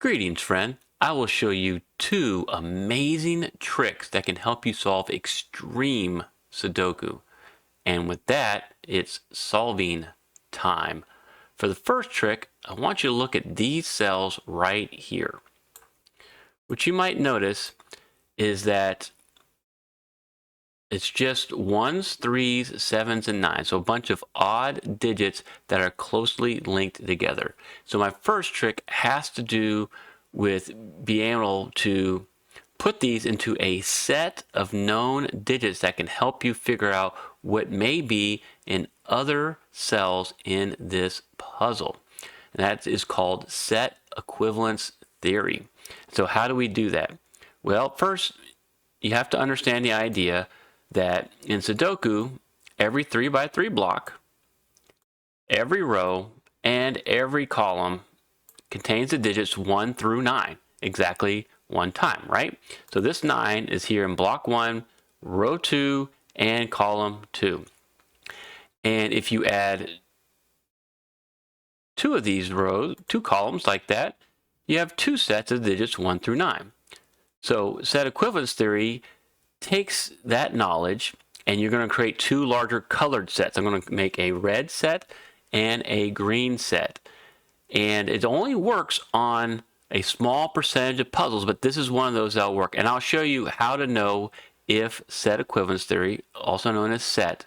Greetings, friend. I will show you two amazing tricks that can help you solve extreme Sudoku. And with that, it's solving time. For the first trick, I want you to look at these cells right here. What you might notice is that it's just ones, threes, sevens, and nines. So a bunch of odd digits that are closely linked together. So my first trick has to do with being able to put these into a set of known digits that can help you figure out what may be in other cells in this puzzle. And that is called set equivalence theory. So how do we do that? Well, first, you have to understand the idea that in Sudoku, every 3x3 block, every row, and every column contains the digits 1 through 9, exactly one time, right? So this 9 is here in block 1, row 2, and column 2. And if you add two of these rows, two columns like that, you have two sets of digits 1 through 9. So set equivalence theory takes that knowledge and you're going to create two larger colored sets. I'm going to make a red set and a green set. And it only works on a small percentage of puzzles, but this is one of those that'll work. And I'll show you how to know if set equivalence theory, also known as SET,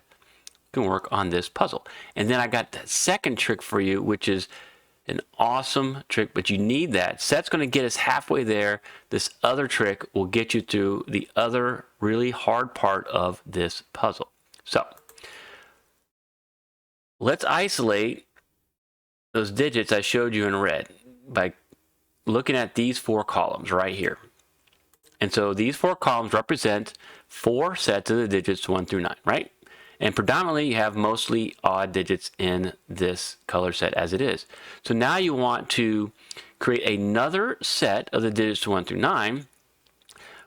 can work on this puzzle. And then I got the second trick for you, which is an awesome trick, but you need that. SET's going to get us halfway there. This other trick will get you through the other really hard part of this puzzle. So let's isolate those digits I showed you in red by looking at these four columns right here. And so these four columns represent four sets of the digits 1 through 9, right? And predominantly you have mostly odd digits in this color set as it is. So now you want to create another set of the digits 1 through 9,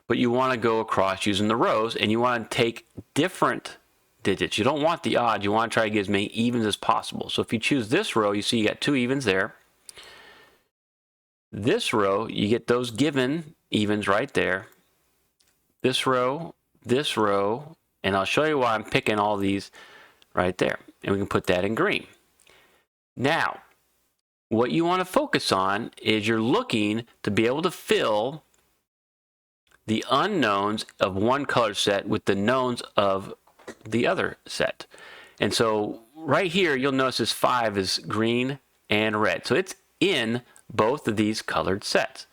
but you want to go across using the rows and you want to take different digits. You don't want the odd, you want to try to get as many evens as possible. So if you choose this row, you see you got two evens there. This row, you get those given evens right there. This row, and I'll show you why I'm picking all these right there. And we can put that in green. Now, what you want to focus on is you're looking to be able to fill the unknowns of one color set with the knowns of the other set. And so right here, you'll notice this 5 is green and red. So it's in both of these colored sets.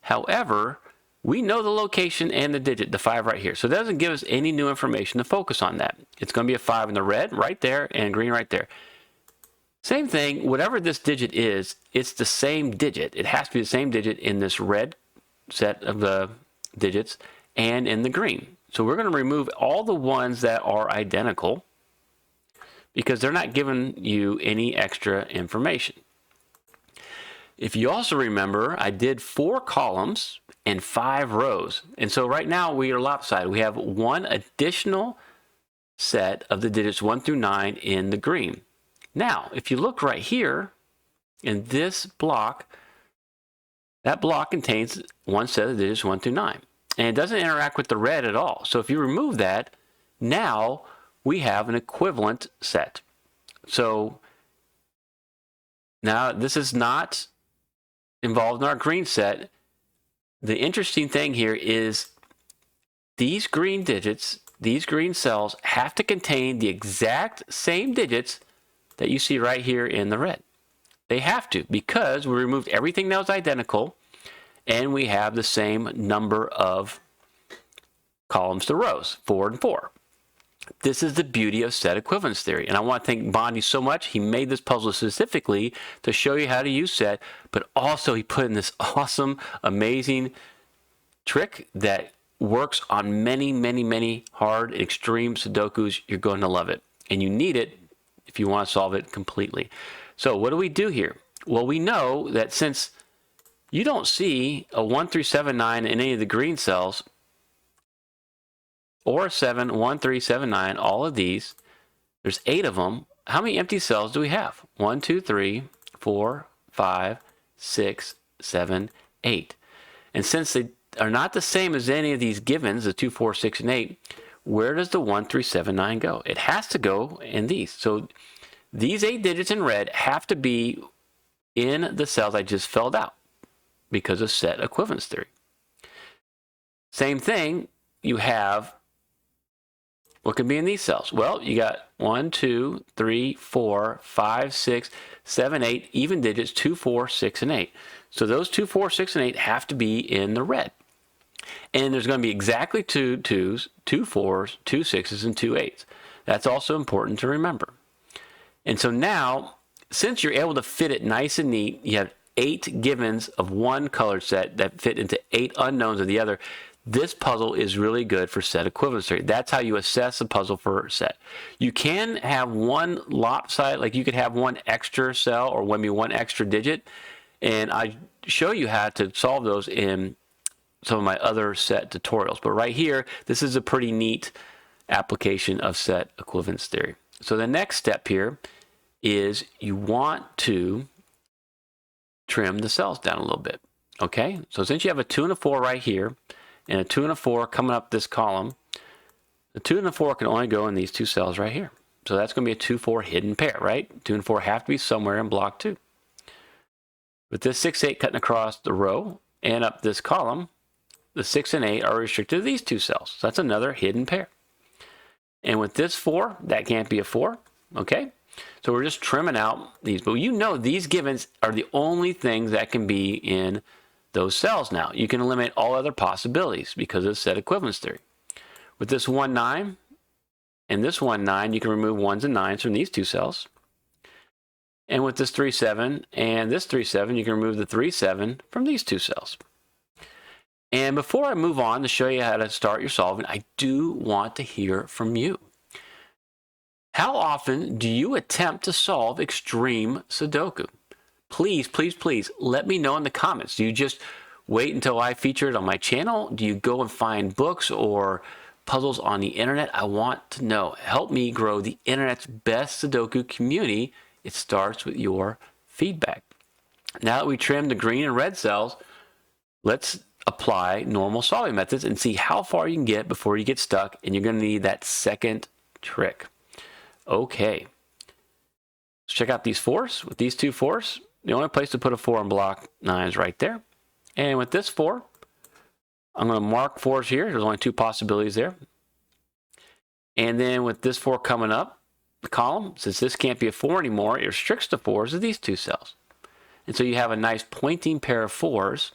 However, we know the location and the digit, the 5 right here. So it doesn't give us any new information to focus on that. It's going to be a 5 in the red right there and green right there. Same thing, whatever this digit is, it's the same digit. It has to be the same digit in this red set of the digits and in the green. So we're going to remove all the ones that are identical because they're not giving you any extra information. If you also remember, I did 4 columns and 5 rows. And so right now we are lopsided. We have one additional set of the digits 1 through 9 in the green. Now, if you look right here in this block, that block contains one set of the digits 1 through 9. And it doesn't interact with the red at all. So if you remove that, now we have an equivalent set. So now this is not involved in our green set. The interesting thing here is these green digits, these green cells have to contain the exact same digits that you see right here in the red. They have to, because we removed everything that was identical and we have the same number of columns to rows, 4 and 4. This is the beauty of set equivalence theory. And I want to thank Bondi so much. He made this puzzle specifically to show you how to use set, but also he put in this awesome, amazing trick that works on many, many, many hard, extreme Sudokus. You're going to love it. And you need it if you want to solve it completely. So what do we do here? Well, we know that since you don't see a 1 through 7, 9 in any of the green cells, or 7, 1, 3, 7, 9, all of these, there's 8 of them. How many empty cells do we have? 1, 2, 3, 4, 5, 6, 7, 8. And since they are not the same as any of these givens, the 2, 4, 6, and 8, where does the 1, 3, 7, 9 go? It has to go in these. So these 8 digits in red have to be in the cells I just filled out because of set equivalence theory. Same thing, you have what can be in these cells? Well, you got 1, 2, 3, 4, 5, 6, 7, 8, even digits, 2, 4, 6, and 8. So those 2, 4, 6, and 8 have to be in the red. And there's going to be exactly 2 2s, 2 4s, 2 6s, and 2 8s. That's also important to remember. And so now, since you're able to fit it nice and neat, you have 8 givens of one color set that fit into 8 unknowns of the other. This puzzle is really good for set equivalence theory. That's how you assess a puzzle for set. You can have one lopsided, like you could have one extra cell or maybe one extra digit, and I show you how to solve those in some of my other set tutorials. But right here, this is a pretty neat application of set equivalence theory. So the next step here is you want to trim the cells down a little bit. Okay, so since you have a 2 and a 4 right here, and a 2 and a 4 coming up this column, the 2 and the 4 can only go in these 2 cells right here. So that's going to be a 2, 4 hidden pair, right? 2 and 4 have to be somewhere in block 2. With this 6, 8 cutting across the row and up this column, the 6 and 8 are restricted to these 2 cells. So that's another hidden pair. And with this 4, that can't be a 4, okay? So we're just trimming out these. But you know these givens are the only things that can be in those cells now. You can eliminate all other possibilities because of set equivalence theory. With this 1, 9 and this 1, 9, you can remove 1s and 9s from these 2 cells. And with this 3, 7 and this 3, 7, you can remove the 3, 7 from these 2 cells. And before I move on to show you how to start your solving, I do want to hear from you. How often do you attempt to solve extreme Sudoku? Please, please, please let me know in the comments. Do you just wait until I feature it on my channel? Do you go and find books or puzzles on the internet? I want to know. Help me grow the internet's best Sudoku community. It starts with your feedback. Now that we trimmed the green and red cells, let's apply normal solving methods and see how far you can get before you get stuck, and you're going to need that second trick. Okay. Let's check out these 4s. With these 2 4s, the only place to put a 4 in block 9 is right there. And with this 4, I'm going to mark 4s here. There's only 2 possibilities there. And then with this 4 coming up the column, since this can't be a 4 anymore, it restricts the 4s to these 2 cells. And so you have a nice pointing pair of 4s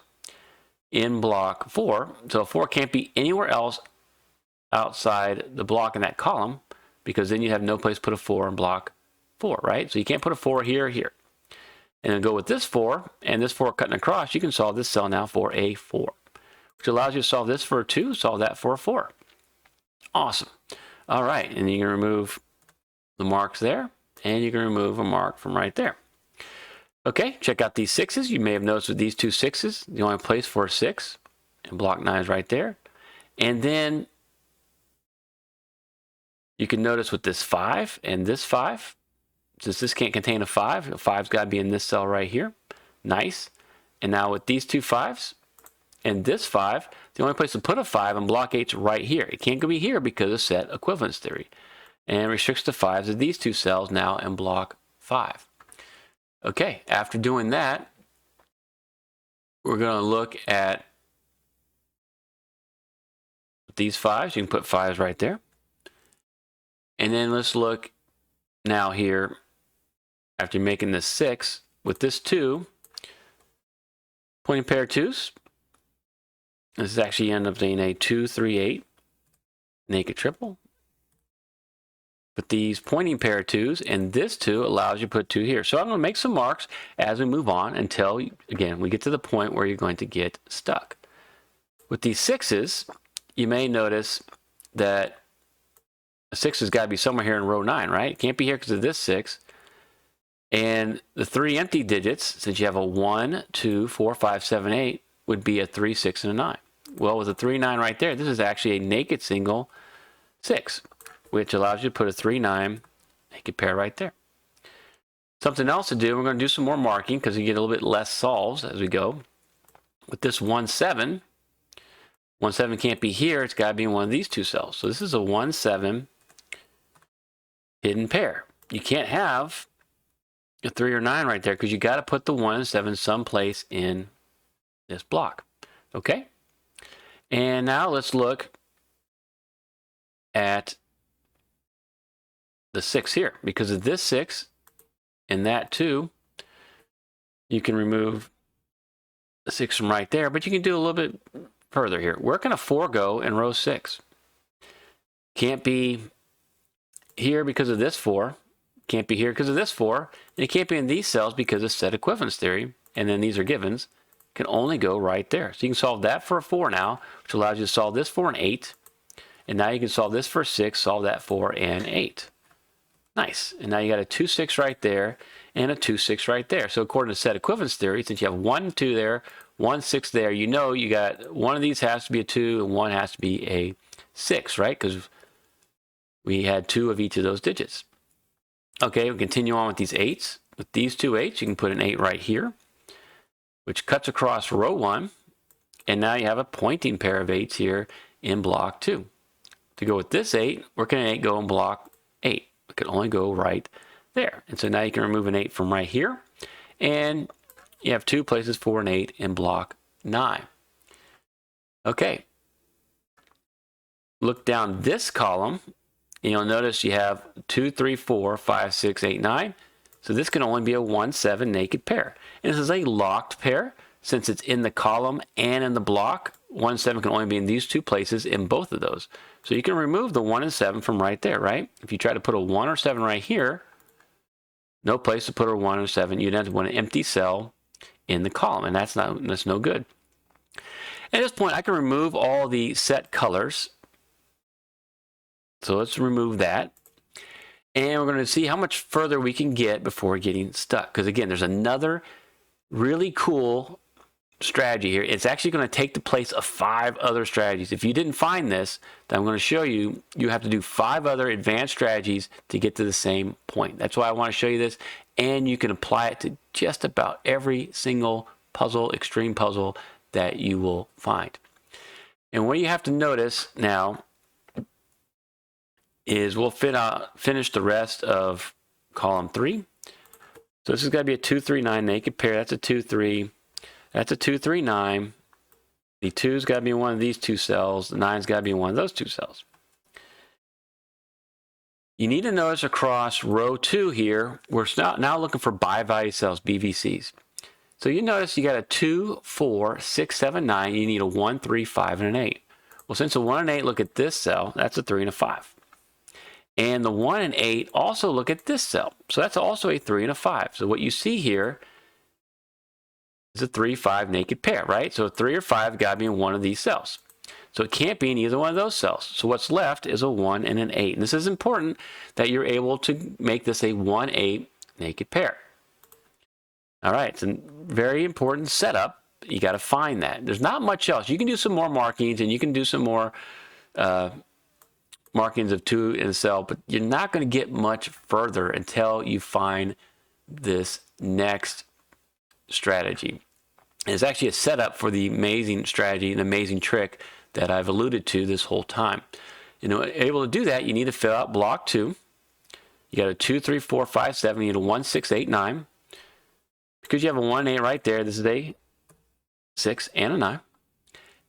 in block 4. So a 4 can't be anywhere else outside the block in that column, because then you have no place to put a 4 in block 4, right? So you can't put a 4 here or here. And then go with this 4, and this 4 cutting across, you can solve this cell now for a 4, which allows you to solve this for a 2, solve that for a 4. Awesome. All right, and you can remove the marks there, and you can remove a mark from right there. Okay, check out these 6s. You may have noticed with these 2 6s, the only place for a 6 in block 9 is right there. And then you can notice with this 5 and this 5, since this can't contain a 5, a 5's got to be in this cell right here. Nice. And now with these 2 5s and this 5, the only place to put a 5 in block 8 is right here. It can't go be here because of set equivalence theory. And restricts the 5s of these 2 cells now in block 5. Okay, after doing that, we're going to look at these 5s. You can put 5s right there. And then let's look now here, after making this 6, with this 2, pointing pair of 2s. This is actually end up being a 2, 3, 8 naked triple. With these pointing pair of 2s, and this 2 allows you to put 2 here. So I'm going to make some marks as we move on until, again, we get to the point where you're going to get stuck. With these 6s, you may notice that a 6 has got to be somewhere here in row 9, right? It can't be here because of this 6. And the 3 empty digits, since you have a 1, 2, 4, 5, 7, 8, would be a 3, 6, and a 9. Well, with a 3, 9 right there, this is actually a naked single 6, which allows you to put a 3, 9 naked pair right there. Something else to do, we're going to do some more marking because you get a little bit less solves as we go. With this 1, 7, 1, 7 can't be here. It's got to be in one of these two cells. So this is a 1, 7 hidden pair. You can't have a 3 or 9 right there because you got to put the 1 and 7 someplace in this block. Okay? And now let's look at the 6 here. Because of this 6 and that 2, you can remove the 6 from right there, but you can do a little bit further here. Where can a 4 go in row 6? Can't be here because of this 4. Can't be here because of this 4. And it can't be in these cells because of set equivalence theory. And then these are givens. Can only go right there. So you can solve that for a 4 now, which allows you to solve this for an 8. And now you can solve this for a 6, solve that for an 8. Nice. And now you got a 2, 6 right there and a 2, 6 right there. So according to set equivalence theory, since you have 1, 2 there, 1, 6 there, you know you got one of these has to be a 2 and one has to be a 6, right? Because we had 2 of each of those digits. Okay, we continue on with these 8s. With these 2 8s, you can put an 8 right here, which cuts across row 1. And now you have a pointing pair of 8s here in block 2. To go with this 8, where can an 8 go in block 8? It can only go right there. And so now you can remove an 8 from right here. And you have 2 places for an 8 in block 9. Okay. Look down this column. And you'll notice you have 2, 3, 4, 5, 6, 8, 9. So this can only be a 1, 7 naked pair. And this is a locked pair. Since it's in the column and in the block, 1, 7 can only be in these 2 places in both of those. So you can remove the 1 and 7 from right there, right? If you try to put a 1 or 7 right here, no place to put a 1 or 7. You'd end up with an empty cell in the column, and that's no good. At this point, I can remove all the set colors. So let's remove that. And we're going to see how much further we can get before getting stuck. Because again, there's another really cool strategy here. It's actually going to take the place of 5 other strategies. If you didn't find this, then I'm going to show you, you have to do 5 other advanced strategies to get to the same point. That's why I want to show you this. And you can apply it to just about every single puzzle, extreme puzzle that you will find. And what you have to notice now is we'll finish the rest of column 3. So this is going to be a 2, 3, 9 naked pair. That's a 2, 3. That's a 2, 3, 9. The 2's got to be in one of these 2 cells. The 9's got to be in one of those 2 cells. You need to notice across row 2 here, we're now looking for bi-value cells, BVCs. So you notice you got a 2, 4, 6, 7, 9. You need a 1, 3, 5, and an 8. Well, since a 1 and 8 look at this cell, that's a 3 and a 5. And the 1 and 8 also look at this cell. So that's also a 3 and a 5. So what you see here is a 3, 5 naked pair, right? So a 3 or 5 got to be in one of these cells. So it can't be in either one of those cells. So what's left is a 1 and an 8. And this is important that you're able to make this a 1, 8 naked pair. All right, it's a very important setup. You got to find that. There's not much else. You can do some more markings and you can do some more markings of 2 in a cell, but you're not going to get much further until you find this next strategy. And it's actually a setup for the amazing strategy, an amazing trick that I've alluded to this whole time. You know, able to do that, you need to fill out block 2. You got a 2, 3, 4, 5, 7. You need a 1, 6, 8, 9. Because you have a 1, 8 right there, this is a 6 and a 9.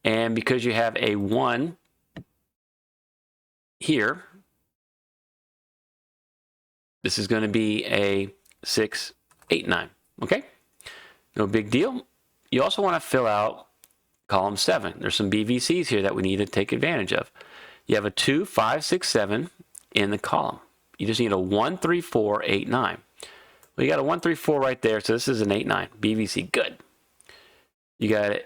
And because you have a 1 here, this is going to be a 6, 8, 9. Okay? No big deal. You also want to fill out column 7. There's some BVCs here that we need to take advantage of. You have a 2, 5, 6, 7 in the column. You just need a 1, 3, 4, 8, 9. Well, you got a 1, 3, 4 right there, so this is an 8, 9. BVC, good. You got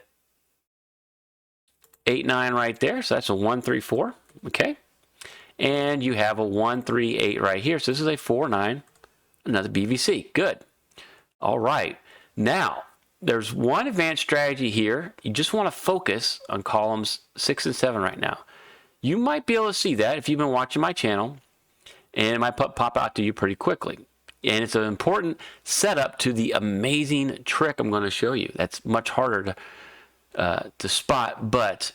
8, 9 right there, so that's a 1, 3, 4. Okay? And you have a 1, 3, 8 right here. So this is a 4, 9, another BVC. Good. All right. Now, there's one advanced strategy here. You just want to focus on columns 6 and 7 right now. You might be able to see that if you've been watching my channel, and it might pop out to you pretty quickly. And it's an important setup to the amazing trick I'm going to show you. That's much harder to spot, but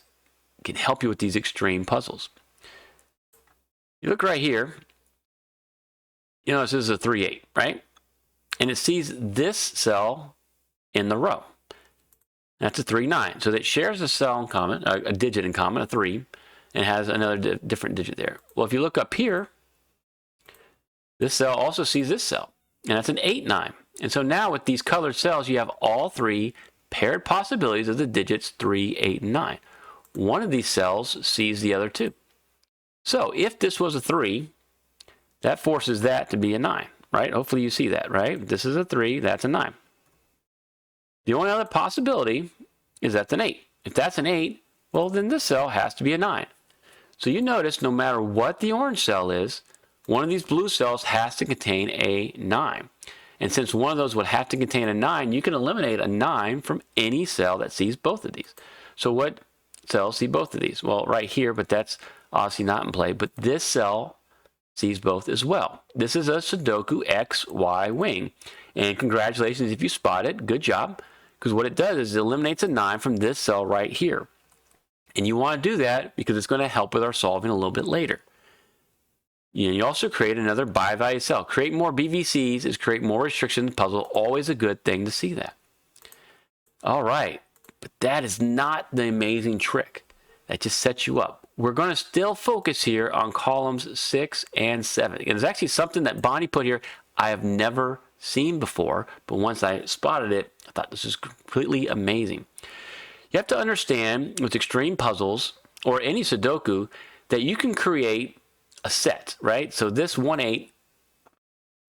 can help you with these extreme puzzles. You look right here, you notice this is a 3-8, right? And it sees this cell in the row. That's a 3-9. So that shares a cell in common, a digit in common, a 3, and has another different digit there. Well, if you look up here, this cell also sees this cell, and that's an 8-9. And so now with these colored cells, you have all 3 paired possibilities of the digits 3, 8, and 9. One of these cells sees the other 2. So if this was a 3, that forces that to be a 9, right? Hopefully you see that, right? If this is a 3, that's a 9. The only other possibility is that's an 8. If that's an 8, well, then this cell has to be a 9. So you notice no matter what the orange cell is, one of these blue cells has to contain a 9. And since one of those would have to contain a 9, you can eliminate a 9 from any cell that sees both of these. So what cells see both of these? Well, right here, but that's obviously not in play. But this cell sees both as well. This is a Sudoku XY-Wing. And congratulations if you spot it. Good job. Because what it does is it eliminates a 9 from this cell right here. And you want to do that because it's going to help with our solving a little bit later. You also create another bi-value cell. Create more BVCs is create more restriction in the puzzle. Always a good thing to see that. All right. But that is not the amazing trick. That just sets you up. We're going to still focus here on columns 6 and 7. And there's actually something that Bonnie put here I have never seen before, but once I spotted it, I thought this is completely amazing. You have to understand with extreme puzzles or any Sudoku that you can create a set, right? So this 1-8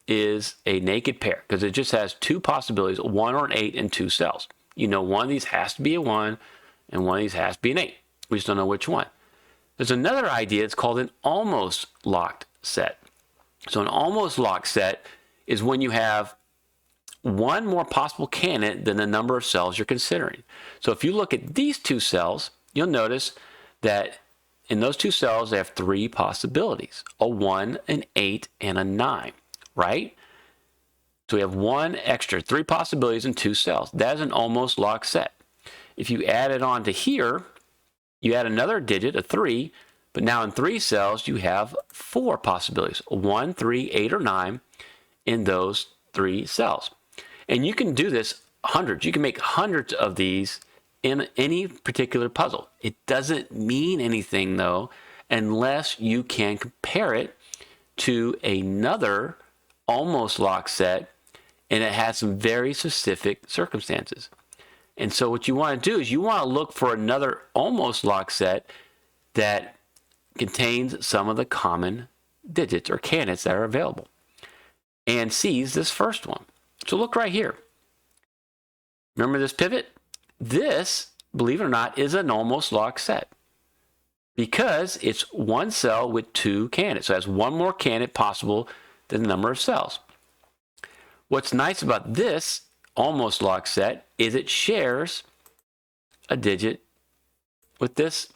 is a naked pair because it just has 2 possibilities, a 1 or an 8 in 2 cells. You know one of these has to be a 1 and one of these has to be an 8. We just don't know which one. There's another idea, it's called an almost locked set. So an almost locked set is when you have one more possible candidate than the number of cells you're considering. So if you look at these 2 cells, you'll notice that in those 2 cells, they have 3 possibilities, a 1, an 8, and a 9, right? So we have 1 extra, 3 possibilities in 2 cells. That is an almost locked set. If you add it on to here, you add another digit, a 3, but now in 3 cells, you have 4 possibilities, 1, 3, 8, or 9 in those 3 cells. And you can do this hundreds. You can make hundreds of these in any particular puzzle. It doesn't mean anything, though, unless you can compare it to another almost locked set, and it has some very specific circumstances. And so what you want to do is you want to look for another almost locked set that contains some of the common digits or candidates that are available and sees this first one. So look right here. Remember this pivot? This, believe it or not, is an almost locked set because it's 1 cell with 2 candidates. So it has 1 more candidate possible than the number of cells. What's nice about this almost locked set is it shares a digit with this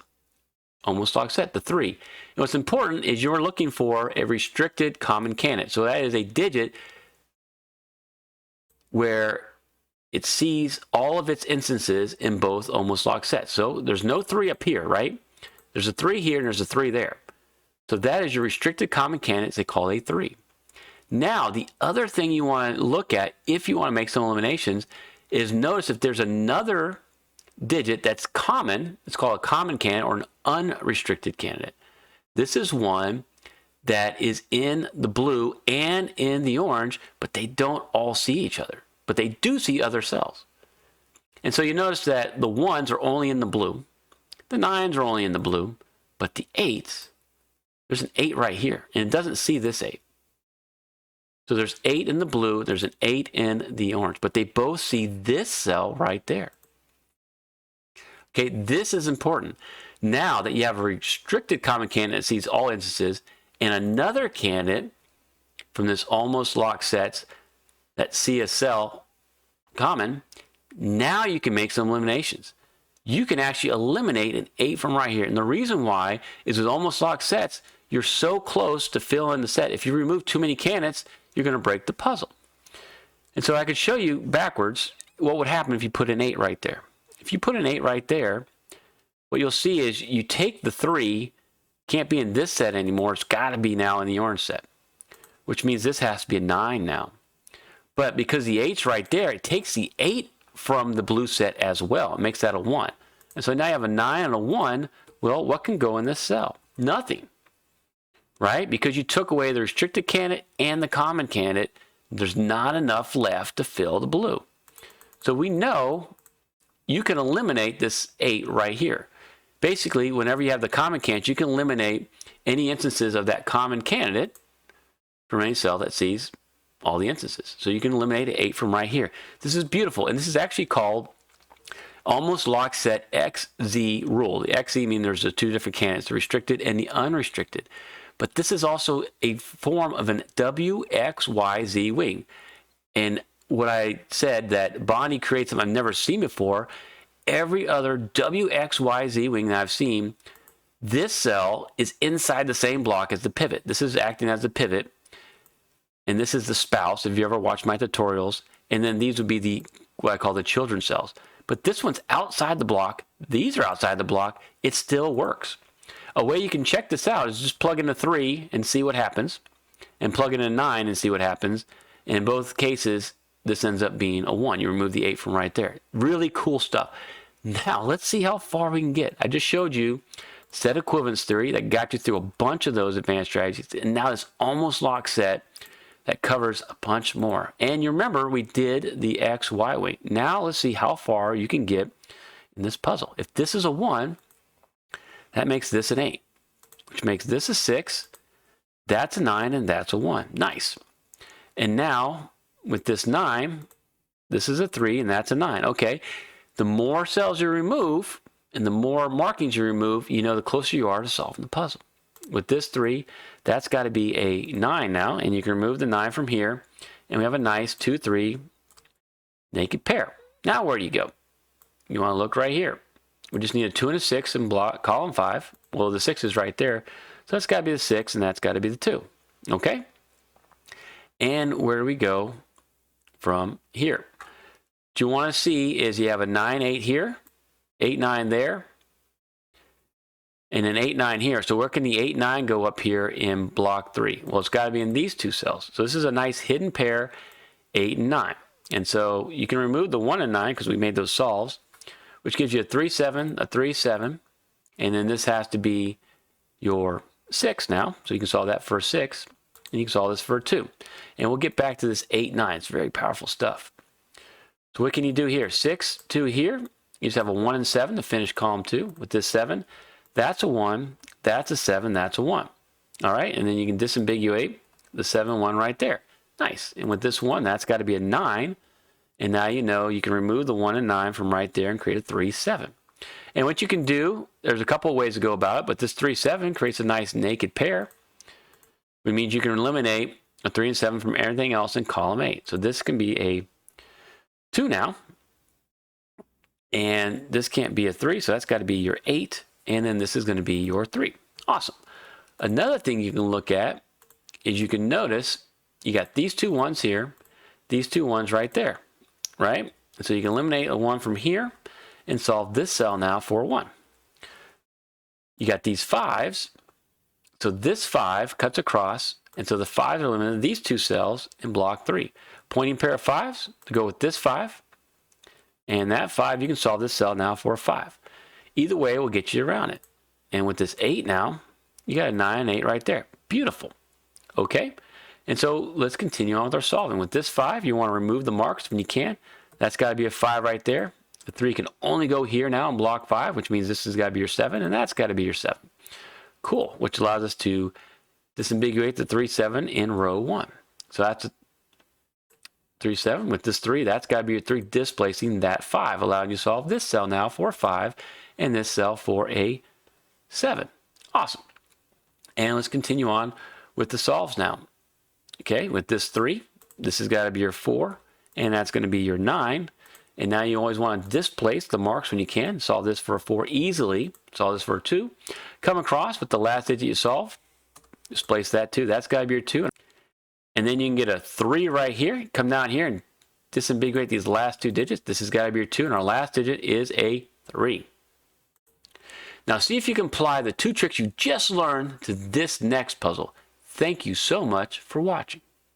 almost locked set, the 3. And what's important is you're looking for a restricted common candidate. So that is a digit where it sees all of its instances in both almost locked sets. So there's no 3 up here, right? There's a 3 here and there's a 3 there. So that is your restricted common candidates they call a 3. Now, the other thing you want to look at if you want to make some eliminations is notice if there's another digit that's common, it's called a common candidate or an unrestricted candidate. This is one that is in the blue and in the orange, but they don't all see each other, but they do see other cells. And so you notice that the 1s are only in the blue, the 9s are only in the blue, but the 8s, there's an 8 right here, and it doesn't see this 8. So there's 8 in the blue, there's an 8 in the orange, but they both see this cell right there. Okay, this is important. Now that you have a restricted common candidate that sees all instances, and another candidate from this almost locked sets that see a cell common, now you can make some eliminations. You can actually eliminate an 8 from right here. And the reason why is with almost locked sets, you're so close to fill in the set. If you remove too many candidates, you're going to break the puzzle. And so I could show you backwards what would happen if you put an 8 right there. If if you put an 8 right there, what you'll see is you take the 3, can't be in this set anymore. It's got to be now in the orange set, which means this has to be a 9 now. But because the 8's right there, it takes the 8 from the blue set as well. It makes that a 1. And so now you have a 9 and a 1. Well, what can go in this cell? Nothing, right? Because you took away the restricted candidate and the common candidate, there's not enough left to fill the blue. So we know you can eliminate this 8 right here. Basically, whenever you have the common candidate, you can eliminate any instances of that common candidate from any cell that sees all the instances. So you can eliminate an 8 from right here. This is beautiful, and this is actually called almost lock set XZ rule. The XZ means there's the 2 different candidates, the restricted and the unrestricted. But this is also a form of an WXYZ-Wing. And what I said that Bonnie creates them I've never seen before, every other WXYZ-Wing that I've seen, this cell is inside the same block as the pivot. This is acting as the pivot, and this is the spouse, if you ever watched my tutorials, and then these would be the what I call the children cells. But this one's outside the block, these are outside the block, it still works. A way you can check this out is just plug in a 3 and see what happens, and plug in a 9 and see what happens. And in both cases, this ends up being a 1. You remove the 8 from right there. Really cool stuff. Now, let's see how far we can get. I just showed you set equivalence theory that got you through a bunch of those advanced strategies. And now this almost lock set that covers a bunch more. And you remember we did the XY wing. Now let's see how far you can get in this puzzle. If this is a 1, that makes this an 8, which makes this a 6. That's a 9, and that's a 1. Nice. And now with this 9, this is a 3, and that's a 9. Okay. The more cells you remove and the more markings you remove, you know the closer you are to solving the puzzle. With this 3, that's got to be a 9 now, and you can remove the 9 from here, and we have a nice 2, 3 naked pair. Now where do you go? You want to look right here. We just need a 2 and a 6 in block column 5. Well, the 6 is right there, so that's got to be the 6, and that's got to be the 2. Okay? And where do we go from here? What you want to see is you have a 9, 8 here, 8, 9 there, and an 8, 9 here. So where can the 8, 9 go up here in block 3? Well, it's got to be in these 2 cells. So this is a nice hidden pair, 8 and 9. And so you can remove the 1 and 9 because we made those solves, which gives you a 3, 7, a 3, 7. And then this has to be your 6 now. So you can solve that for a 6, and you can solve this for a 2. And we'll get back to this 8, 9. It's very powerful stuff. So what can you do here? 6, 2 here. You just have a 1 and 7 to finish column 2 with this 7. That's a 1. That's a 7. That's a 1. All right. And then you can disambiguate the 7, 1 right there. Nice. And with this 1, that's got to be a 9. And now you know you can remove the 1 and 9 from right there and create a 3, 7. And what you can do, there's a couple of ways to go about it, but this 3, 7 creates a nice naked pair, which means you can eliminate a 3 and 7 from everything else in column 8. So this can be a 2 now, and this can't be a 3, so that's got to be your 8, and then this is going to be your 3. Awesome. Another thing you can look at is you can notice you got these 2 1s here, these 2 1s right there, right? And so you can eliminate a 1 from here and solve this cell now for a 1. You got these 5s, so this 5 cuts across, and so the 5s are eliminated these 2 cells in block 3. Pointing pair of 5s to go with this 5, and that 5, you can solve this cell now for a 5. Either way will get you around it. And with this 8 now, you got a 9 and 8 right there. Beautiful. Okay? And so let's continue on with our solving. With this 5, you want to remove the marks when you can. That's got to be a 5 right there. The 3 can only go here now in block 5, which means this has got to be your 7, and that's got to be your 7. Cool, which allows us to disambiguate the 3, 7 in row 1. So that's a 3, 7. With this 3, that's got to be your 3, displacing that 5, allowing you to solve this cell now for a 5 and this cell for a 7. Awesome. And let's continue on with the solves now. Okay, with this 3, this has got to be your 4, and that's going to be your 9. And now you always want to displace the marks when you can. Solve this for a 4 easily. Solve this for a 2. Come across with the last digit you solve. Displace that 2. That's got to be your 2. And then you can get a 3 right here. Come down here and disambiguate these last two digits. This has got to be your 2, and our last digit is a 3. Now see if you can apply the 2 tricks you just learned to this next puzzle. Thank you so much for watching.